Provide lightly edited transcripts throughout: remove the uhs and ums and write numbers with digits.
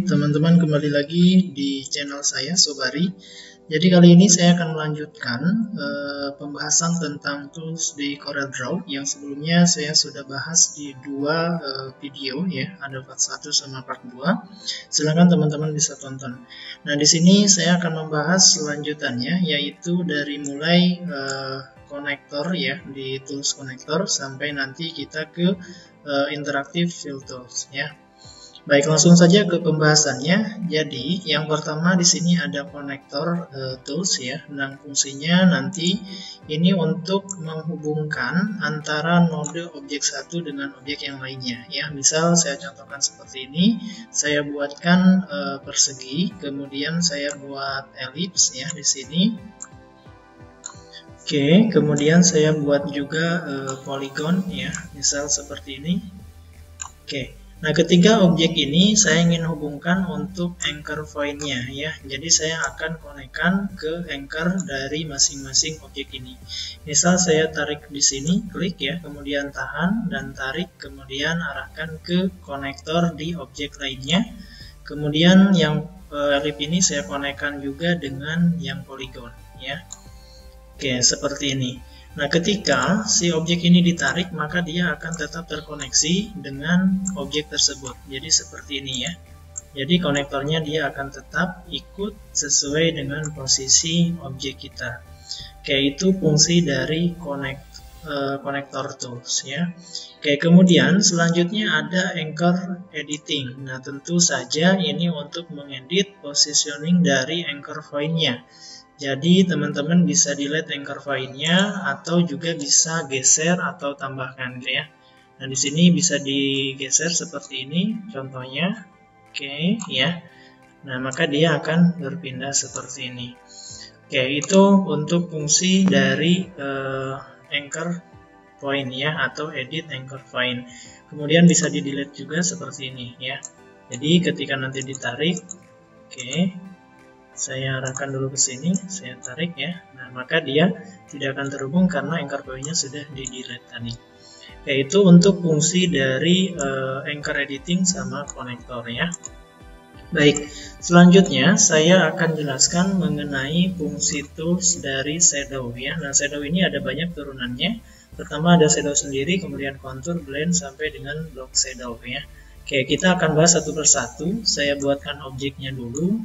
Teman-teman, kembali lagi di channel saya Sobari. Jadi kali ini saya akan melanjutkan pembahasan tentang tools di CorelDRAW yang sebelumnya saya sudah bahas di dua video ya, ada part 1 sama part 2. Silakan teman-teman bisa tonton. Nah, di sini saya akan membahas selanjutannya, yaitu dari mulai konektor ya, di tools konektor sampai nanti kita ke interactive fill tools ya. Baik, langsung saja ke pembahasannya. Jadi, yang pertama di sini ada konektor tools ya. Dan fungsinya nanti ini untuk menghubungkan antara node objek satu dengan objek yang lainnya ya. Misal saya contohkan seperti ini. Saya buatkan persegi, kemudian saya buat elips ya di sini. Oke, kemudian saya buat juga polygon ya. Misal seperti ini. Oke. Nah, ketiga objek ini saya ingin hubungkan untuk anchor point-nya ya. Jadi saya akan konekkan ke anchor dari masing-masing objek ini. Misal saya tarik di sini, klik ya, kemudian tahan dan tarik, kemudian arahkan ke konektor di objek lainnya. Kemudian yang elip ini saya konekkan juga dengan yang polygon ya. Oke, seperti ini. Nah, ketika si objek ini ditarik, maka dia akan tetap terkoneksi dengan objek tersebut. Jadi seperti ini ya. Jadi konektornya dia akan tetap ikut sesuai dengan posisi objek kita. Oke, itu fungsi dari konektor tools ya. Oke, kemudian selanjutnya ada anchor editing. Nah, tentu saja ini untuk mengedit positioning dari anchor point-nya. Jadi teman-teman bisa delete anchor point-nya atau juga bisa geser atau tambahkan gitu ya. Nah, di sini bisa digeser seperti ini contohnya. Oke ya. Nah, maka dia akan berpindah seperti ini. Oke, itu untuk fungsi dari anchor point ya, atau edit anchor point. Kemudian bisa di delete juga seperti ini ya. Jadi ketika nanti ditarik, oke, saya arahkan dulu ke sini, saya tarik ya. Nah, maka dia tidak akan terhubung karena anchor point-nya sudah di-delete tadi. Yaitu untuk fungsi dari anchor editing sama konektor ya. Baik, selanjutnya saya akan jelaskan mengenai fungsi tools dari shadow ya. Nah, shadow ini ada banyak turunannya. Pertama ada shadow sendiri, kemudian contour, blend, sampai dengan block shadow ya. Oke, kita akan bahas satu persatu. Saya buatkan objeknya dulu.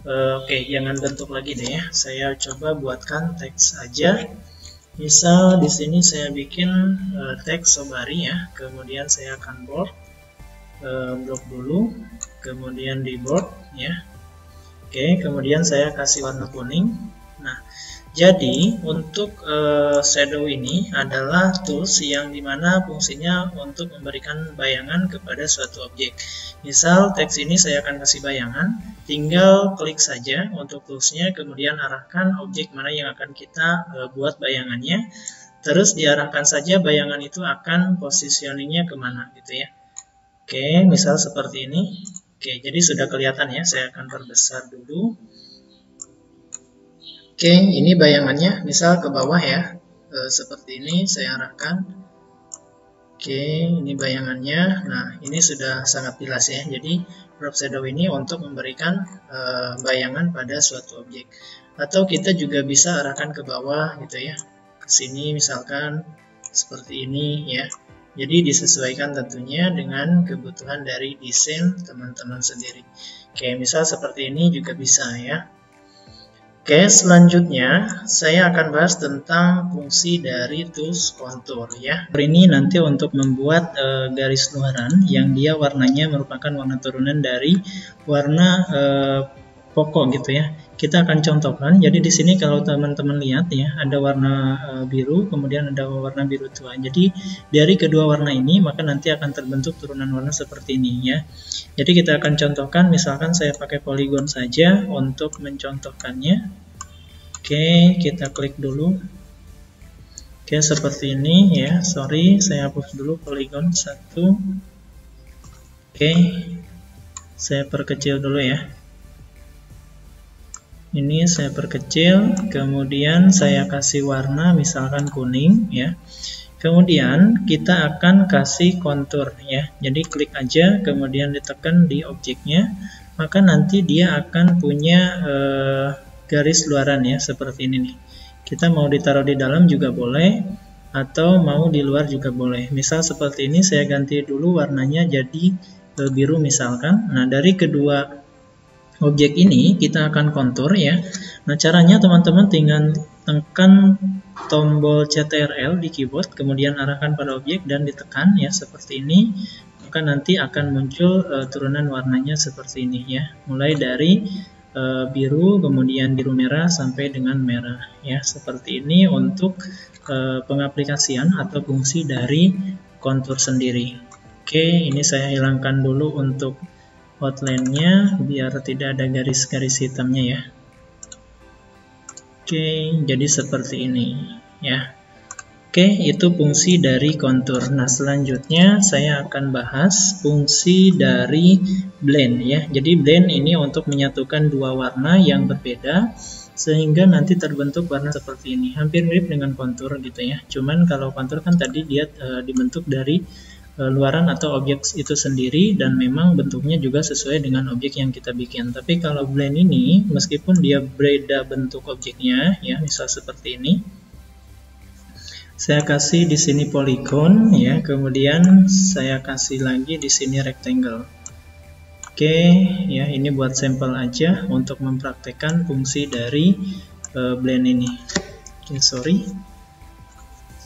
Oke, jangan bentuk lagi deh ya. Saya coba buatkan teks aja. Misal di sini saya bikin teks Sobari ya. Kemudian saya akan bold, blok dulu, kemudian di bold ya. Oke, kemudian saya kasih warna kuning. Nah, jadi untuk shadow ini adalah tools yang dimana fungsinya untuk memberikan bayangan kepada suatu objek. Misal teks ini saya akan kasih bayangan, tinggal klik saja untuk toolsnya, kemudian arahkan objek mana yang akan kita buat bayangannya, terus diarahkan saja bayangan itu akan positioningnya kemana gitu ya. Oke, misal seperti ini. Oke, jadi sudah kelihatan ya, saya akan perbesar dulu. Oke, ini bayangannya, misal ke bawah ya, seperti ini saya arahkan. Oke, ini bayangannya. Nah, ini sudah sangat jelas ya. Jadi, drop shadow ini untuk memberikan bayangan pada suatu objek. Atau kita juga bisa arahkan ke bawah gitu ya, ke sini misalkan seperti ini ya. Jadi disesuaikan tentunya dengan kebutuhan dari desain teman-teman sendiri. Oke, misal seperti ini juga bisa ya. Oke, selanjutnya saya akan bahas tentang fungsi dari tools contour ya. Ini nanti untuk membuat garis luaran yang dia warnanya merupakan warna turunan dari warna pokok gitu ya. Kita akan contohkan. Jadi di sini kalau teman-teman lihat ya, ada warna biru, kemudian ada warna biru tua. Jadi dari kedua warna ini maka nanti akan terbentuk turunan warna seperti ini ya. Jadi kita akan contohkan, misalkan saya pakai polygon saja untuk mencontohkannya. Oke, kita klik dulu. Oke, seperti ini ya. Sorry, saya hapus dulu polygon 1. Oke, saya perkecil dulu ya. Ini saya perkecil, kemudian saya kasih warna misalkan kuning ya. Kemudian kita akan kasih kontur ya. Jadi klik aja, kemudian ditekan di objeknya. maka nanti dia akan punya garis luaran ya, seperti ini nih. Kita mau ditaruh di dalam juga boleh, atau mau di luar juga boleh. Misal seperti ini, saya ganti dulu warnanya jadi biru misalkan. Nah, dari kedua objek ini kita akan kontur ya. Nah, caranya teman-teman tinggal tekan tombol CTRL di keyboard, kemudian arahkan pada objek dan ditekan ya, seperti ini. Maka nanti akan muncul turunan warnanya seperti ini ya. Mulai dari biru, kemudian biru merah sampai dengan merah ya, seperti ini untuk pengaplikasian atau fungsi dari kontur sendiri. Oke, ini saya hilangkan dulu untuk outline-nya biar tidak ada garis-garis hitamnya ya. Oke, jadi seperti ini ya. Oke, itu fungsi dari kontur. Nah, selanjutnya saya akan bahas fungsi dari blend ya. Jadi blend ini untuk menyatukan dua warna yang berbeda sehingga nanti terbentuk warna seperti ini. Hampir mirip dengan kontur gitu ya. Cuman kalau kontur kan tadi dia dibentuk dari luaran atau objek itu sendiri dan memang bentuknya juga sesuai dengan objek yang kita bikin. Tapi kalau blend ini meskipun dia beda bentuk objeknya ya, misal seperti ini. Saya kasih di sini polygon ya, kemudian saya kasih lagi di sini rectangle. Oke, ya ini buat sampel aja untuk mempraktekkan fungsi dari blend ini. Oke, sorry.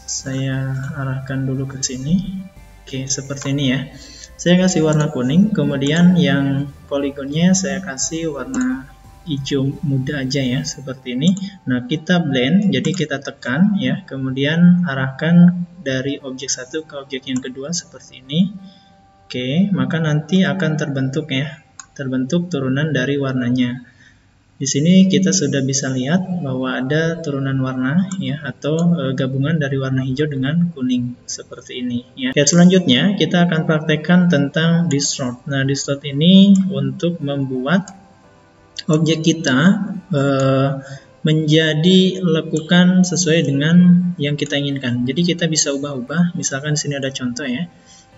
Saya arahkan dulu ke sini. Oke, seperti ini ya. Saya kasih warna kuning, kemudian yang poligonnya saya kasih warna hijau muda aja ya, seperti ini. Nah, kita blend, jadi kita tekan ya, kemudian arahkan dari objek satu ke objek yang kedua seperti ini. Oke, maka nanti akan terbentuk ya, terbentuk turunan dari warnanya. Di sini kita sudah bisa lihat bahwa ada turunan warna ya, atau gabungan dari warna hijau dengan kuning seperti ini ya. Ya, selanjutnya kita akan praktekkan tentang distort. Nah, distort ini untuk membuat objek kita menjadi lekukan sesuai dengan yang kita inginkan. Jadi kita bisa ubah-ubah. Misalkan di sini ada contoh ya.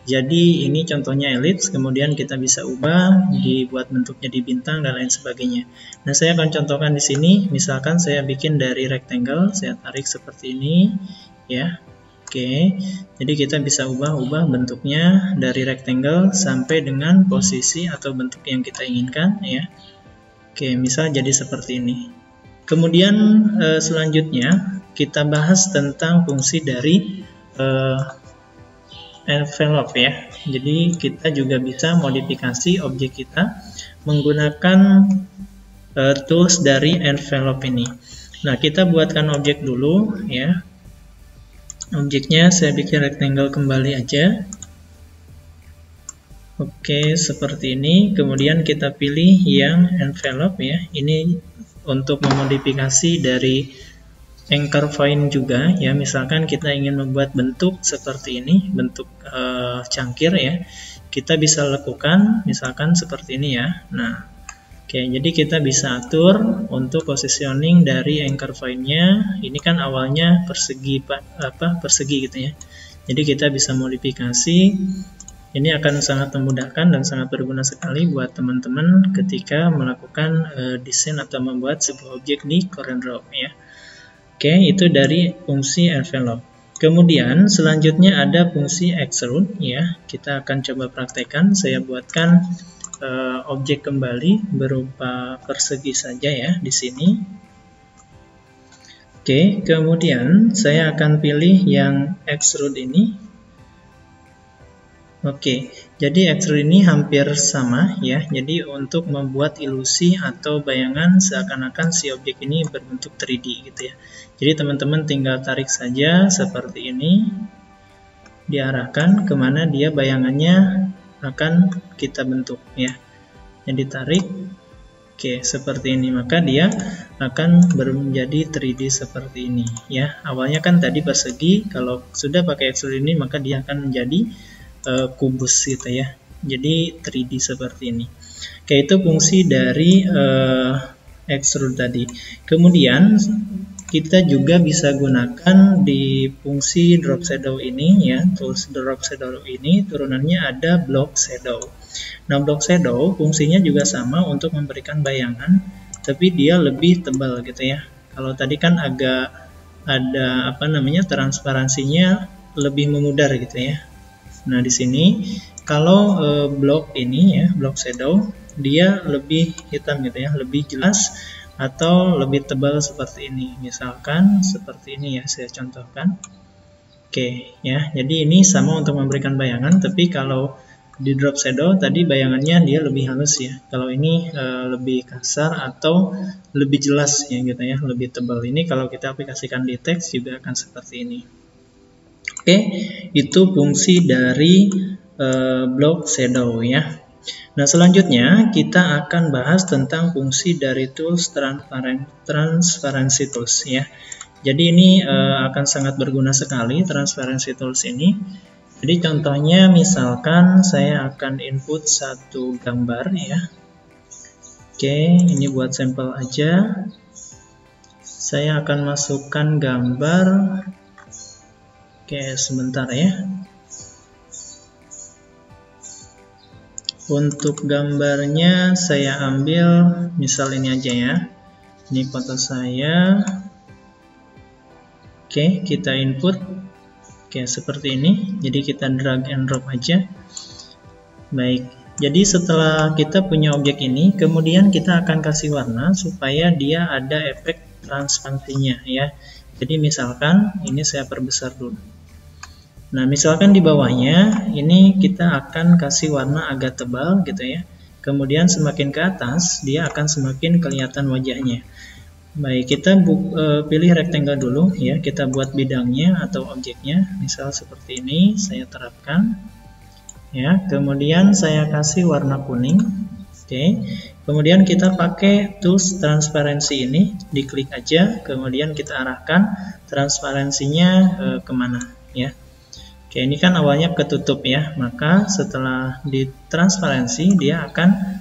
Jadi ini contohnya elips, kemudian kita bisa ubah, dibuat bentuknya di bintang dan lain sebagainya. Nah, saya akan contohkan di sini. Misalkan saya bikin dari rectangle, saya tarik seperti ini, ya. Oke, jadi kita bisa ubah-ubah bentuknya dari rectangle sampai dengan posisi atau bentuk yang kita inginkan, ya. Oke, misal jadi seperti ini. Kemudian selanjutnya kita bahas tentang fungsi dari envelope ya. Jadi kita juga bisa modifikasi objek kita menggunakan tools dari envelope ini. Nah, kita buatkan objek dulu ya. Objeknya saya bikin rectangle kembali aja. Oke, seperti ini. Kemudian kita pilih yang envelope ya. Ini untuk memodifikasi dari anchor point juga ya. Misalkan kita ingin membuat bentuk seperti ini, bentuk cangkir ya, kita bisa lakukan misalkan seperti ini ya. Nah, oke, jadi kita bisa atur untuk positioning dari anchor point-nya. Ini kan awalnya persegi persegi gitu ya. Jadi kita bisa modifikasi. Ini akan sangat memudahkan dan sangat berguna sekali buat teman-teman ketika melakukan desain atau membuat sebuah objek di CorelDRAW ya. Oke, itu dari fungsi envelope. Kemudian selanjutnya ada fungsi extrude ya. Kita akan coba praktekkan. Saya buatkan objek kembali berupa persegi saja ya di sini. Oke, kemudian saya akan pilih yang extrude ini. Oke, jadi extrude ini hampir sama ya. Jadi untuk membuat ilusi atau bayangan seakan-akan si objek ini berbentuk 3D gitu ya. Jadi teman-teman tinggal tarik saja seperti ini, diarahkan kemana dia bayangannya akan kita bentuk ya. Yang ditarik, oke seperti ini, maka dia akan menjadi 3D seperti ini ya. Awalnya kan tadi persegi, kalau sudah pakai extrude ini maka dia akan menjadi kubus gitu ya. Jadi 3D seperti ini. Oke, itu fungsi dari extrude tadi. Kemudian kita juga bisa gunakan di fungsi drop shadow ini ya, tools drop shadow ini turunannya ada block shadow. Nah, block shadow fungsinya juga sama untuk memberikan bayangan, tapi dia lebih tebal gitu ya. Kalau tadi kan agak ada transparansinya lebih memudar gitu ya. Nah, di sini kalau block ini ya, block shadow, dia lebih hitam gitu ya, lebih jelas atau lebih tebal seperti ini. Misalkan seperti ini ya, saya contohkan. Oke ya, jadi ini sama untuk memberikan bayangan, tapi kalau di drop shadow tadi bayangannya dia lebih halus ya. Kalau ini lebih kasar atau lebih jelas ya gitu ya, lebih tebal. Ini kalau kita aplikasikan di teks juga akan seperti ini. Oke, itu fungsi dari block shadow ya. Nah, selanjutnya kita akan bahas tentang fungsi dari tools transparency tools ya. Jadi ini akan sangat berguna sekali transparency tools ini. Jadi contohnya misalkan saya akan input satu gambar ya. Oke, ini buat sampel aja. Saya akan masukkan gambar. Oke, sebentar ya. Untuk gambarnya saya ambil misal ini aja ya. Ini foto saya. Oke, kita input. Oke, seperti ini. Jadi kita drag and drop aja. Baik. Jadi setelah kita punya objek ini, kemudian kita akan kasih warna supaya dia ada efek transparansinya ya. Jadi misalkan ini saya perbesar dulu. Nah, misalkan di bawahnya ini kita akan kasih warna agak tebal gitu ya. Kemudian semakin ke atas dia akan semakin kelihatan wajahnya. Baik, kita pilih rectangle dulu ya. Kita buat bidangnya atau objeknya. Misal seperti ini saya terapkan. Ya, kemudian saya kasih warna kuning. Oke. Kemudian kita pakai tools transparency ini, diklik aja. Kemudian kita arahkan transparansinya kemana ya. Oke, ini kan awalnya ketutup ya, maka setelah ditransparansi dia akan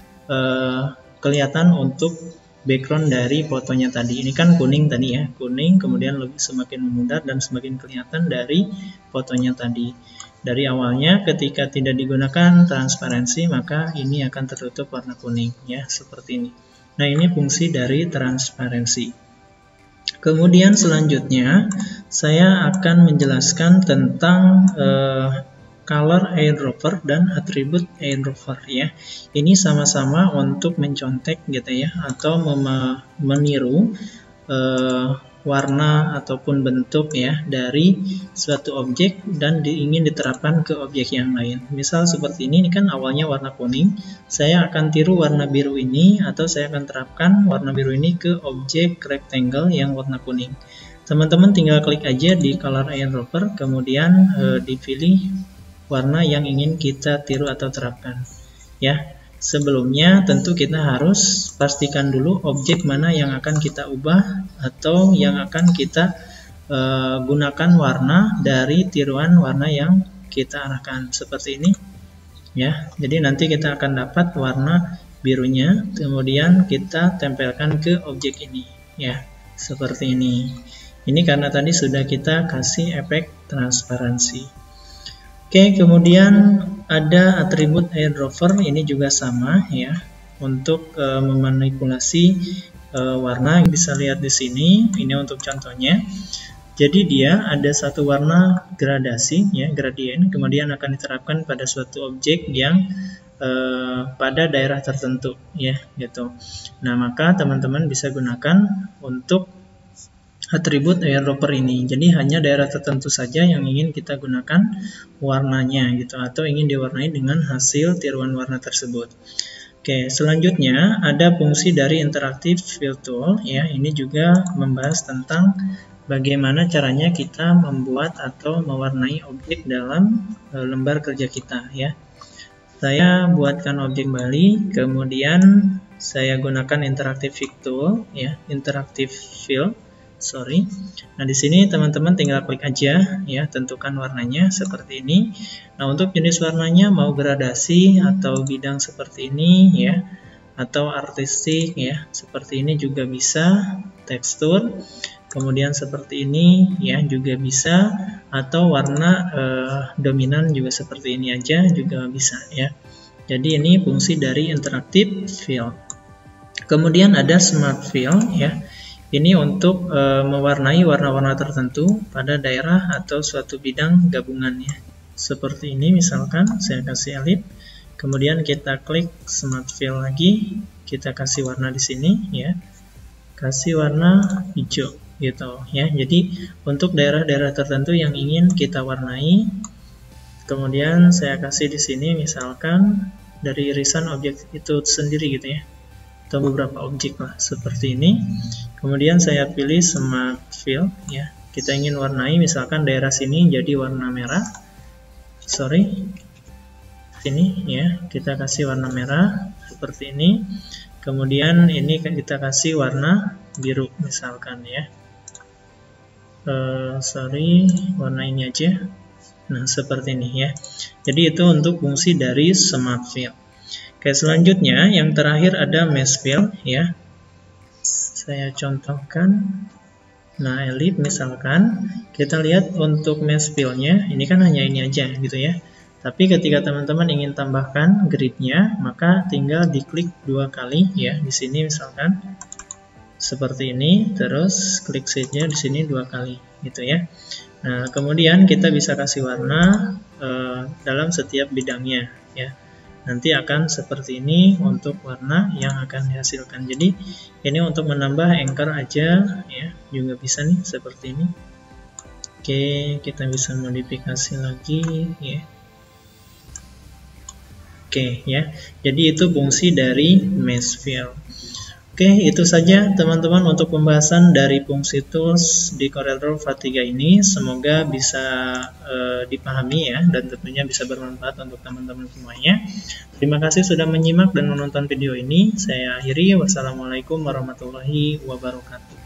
kelihatan untuk background dari fotonya tadi. Ini kan kuning tadi ya, kuning kemudian lebih semakin memudar dan semakin kelihatan dari fotonya tadi. Dari awalnya ketika tidak digunakan transparansi maka ini akan tertutup warna kuning ya, seperti ini. Nah, ini fungsi dari transparansi. Kemudian selanjutnya saya akan menjelaskan tentang color eyedropper dan atribut eyedropper ya. Ini sama-sama untuk mencontek gitu ya, atau meniru warna ataupun bentuk ya dari suatu objek dan ingin diterapkan ke objek yang lain. Misal seperti ini kan awalnya warna kuning, saya akan tiru warna biru ini atau saya akan terapkan warna biru ini ke objek rectangle yang warna kuning. Teman-teman tinggal klik aja di color eyedropper, kemudian dipilih warna yang ingin kita tiru atau terapkan ya. Sebelumnya tentu kita harus pastikan dulu objek mana yang akan kita ubah atau yang akan kita gunakan warna dari tiruan warna yang kita arahkan seperti ini ya. Jadi nanti kita akan dapat warna birunya, kemudian kita tempelkan ke objek ini ya, seperti ini. Ini karena tadi sudah kita kasih efek transparansi. Oke, kemudian ada atribut eyedropper, ini juga sama ya, untuk memanipulasi warna. Bisa lihat di sini, ini untuk contohnya. Jadi dia ada satu warna gradasi ya, gradien, kemudian akan diterapkan pada suatu objek yang pada daerah tertentu ya, gitu. Nah, maka teman-teman bisa gunakan untuk atribut eyedropper ini. Jadi hanya daerah tertentu saja yang ingin kita gunakan warnanya gitu, atau ingin diwarnai dengan hasil tiruan warna tersebut. Oke, selanjutnya ada fungsi dari interactive fill tool ya. Ini juga membahas tentang bagaimana caranya kita membuat atau mewarnai objek dalam lembar kerja kita ya. Saya buatkan objek Bali, kemudian saya gunakan interactive fill tool ya, interactive fill. Nah, di sini teman-teman tinggal klik aja ya, tentukan warnanya seperti ini. Nah, untuk jenis warnanya mau gradasi atau bidang seperti ini ya, atau artistik ya, seperti ini juga bisa, tekstur. kemudian seperti ini ya juga bisa, atau warna dominan juga seperti ini aja juga bisa ya. Jadi ini fungsi dari interactive fill. Kemudian ada smart fill ya. Ini untuk mewarnai warna-warna tertentu pada daerah atau suatu bidang gabungannya. Seperti ini misalkan saya kasih ellipse, kemudian kita klik smart fill lagi, kita kasih warna di sini ya. Kasih warna hijau gitu ya. Jadi untuk daerah-daerah tertentu yang ingin kita warnai, kemudian saya kasih di sini misalkan dari irisan objek itu sendiri gitu ya, atau beberapa objek lah seperti ini. Kemudian saya pilih smart fill ya. Kita ingin warnai misalkan daerah sini jadi warna merah. Sini ya, kita kasih warna merah seperti ini. Kemudian ini kita kasih warna biru misalkan ya. Warna ini aja. Nah, seperti ini ya. Jadi itu untuk fungsi dari smart fill. Oke, selanjutnya yang terakhir ada mesh fill ya. Saya contohkan. Nah, ellipse misalkan, kita lihat untuk mesh fill-nya, ini kan hanya ini aja gitu ya. Tapi ketika teman-teman ingin tambahkan grid-nya, maka tinggal diklik 2 kali ya di sini misalkan seperti ini, terus klik shade-nya di sini 2 kali gitu ya. Nah, kemudian kita bisa kasih warna dalam setiap bidangnya ya. Nanti akan seperti ini untuk warna yang akan dihasilkan. Jadi ini untuk menambah anchor aja ya, juga bisa nih seperti ini. Oke, kita bisa modifikasi lagi ya. Oke ya, jadi itu fungsi dari mesh fill. Oke, itu saja teman-teman untuk pembahasan dari fungsi tools di CorelDRAW 3 ini. Semoga bisa dipahami ya, dan tentunya bisa bermanfaat untuk teman-teman semuanya. Terima kasih sudah menyimak dan menonton video ini. Saya akhiri. Wassalamualaikum warahmatullahi wabarakatuh.